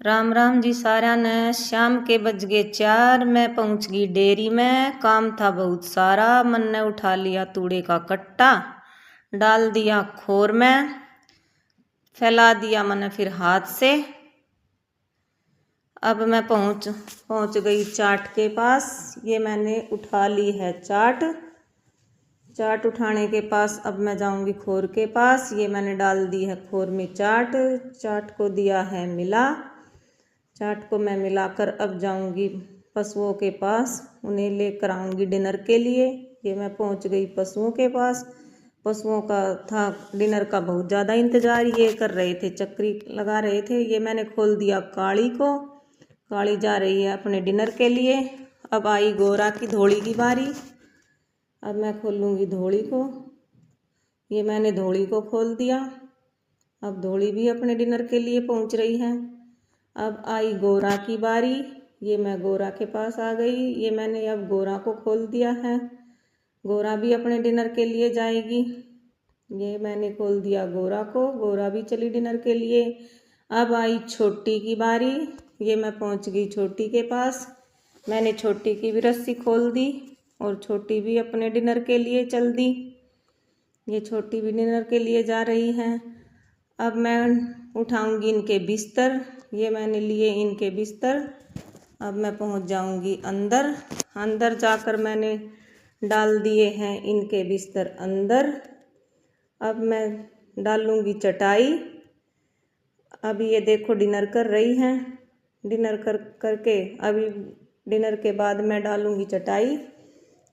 राम राम जी सारा ने। शाम के बज गए 4। मैं पहुंच गई डेयरी में। काम था बहुत सारा। मन ने उठा लिया तूड़े का कट्टा, डाल दिया खोर में, फैला दिया मैंने फिर हाथ से। अब मैं पहुंच गई चाट के पास। ये मैंने उठा ली है चाट उठाने के पास अब मैं जाऊंगी खोर के पास। ये मैंने डाल दी है खोर में चाट को दिया है मिला। चाट को मैं मिलाकर अब जाऊंगी पशुओं के पास, उन्हें लेकर आऊंगी डिनर के लिए। ये मैं पहुंच गई पशुओं के पास। पशुओं का था डिनर का बहुत ज़्यादा इंतज़ार, ये कर रहे थे, चक्री लगा रहे थे। ये मैंने खोल दिया काली को। काली जा रही है अपने डिनर के लिए। अब आई गोरा की धोड़ी की बारी। अब मैं खोलूँगी धोड़ी को। ये मैंने धोड़ी को खोल दिया। अब धोड़ी भी अपने डिनर के लिए पहुंच रही है। अब आई गोरा की बारी। ये मैं गोरा के पास आ गई। ये मैंने अब गोरा को खोल दिया है। गोरा भी अपने डिनर के लिए जाएगी। ये मैंने खोल दिया गोरा को। गोरा भी चली डिनर के लिए। अब आई छोटी की बारी। ये मैं पहुंच गई छोटी के पास। मैंने छोटी की भी रस्सी खोल दी और छोटी भी अपने डिनर के लिए चल दी। ये छोटी भी डिनर के लिए जा रही है। अब मैं उठाऊंगी इनके बिस्तर। ये मैंने लिए इनके बिस्तर। अब मैं पहुंच जाऊंगी अंदर जाकर मैंने डाल दिए हैं इनके बिस्तर अंदर। अब मैं डालूंगी चटाई। अब ये देखो डिनर कर रही हैं। डिनर करके अभी डिनर के बाद मैं डालूंगी चटाई।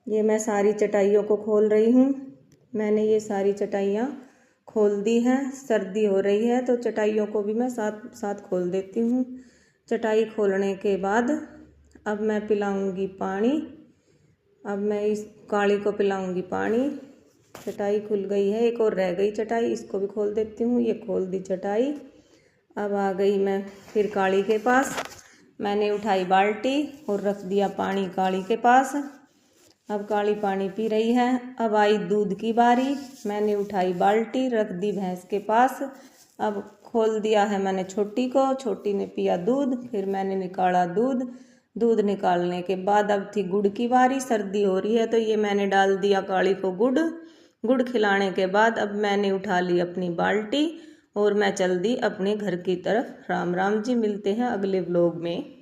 ये मैं सारी चटाइयों को खोल रही हूँ। मैंने ये सारी चटाइयाँ खोल दी है। सर्दी हो रही है तो चटाइयों को भी मैं साथ साथ खोल देती हूँ। चटाई खोलने के बाद अब मैं पिलाऊंगी पानी। अब मैं इस काली को पिलाऊंगी पानी। चटाई खुल गई है, एक और रह गई चटाई, इसको भी खोल देती हूँ। ये खोल दी चटाई। अब आ गई मैं फिर काली के पास। मैंने उठाई बाल्टी और रख दिया पानी काली के पास। अब काली पानी पी रही है। अब आई दूध की बारी। मैंने उठाई बाल्टी, रख दी भैंस के पास। अब खोल दिया है मैंने छोटी को। छोटी ने पिया दूध, फिर मैंने निकाला दूध निकालने के बाद अब थी गुड़ की बारी। सर्दी हो रही है तो ये मैंने डाल दिया काली को गुड़ खिलाने के बाद अब मैंने उठा ली अपनी बाल्टी और मैं चल दी अपने घर की तरफ। राम राम जी, मिलते हैं अगले व्लॉग में।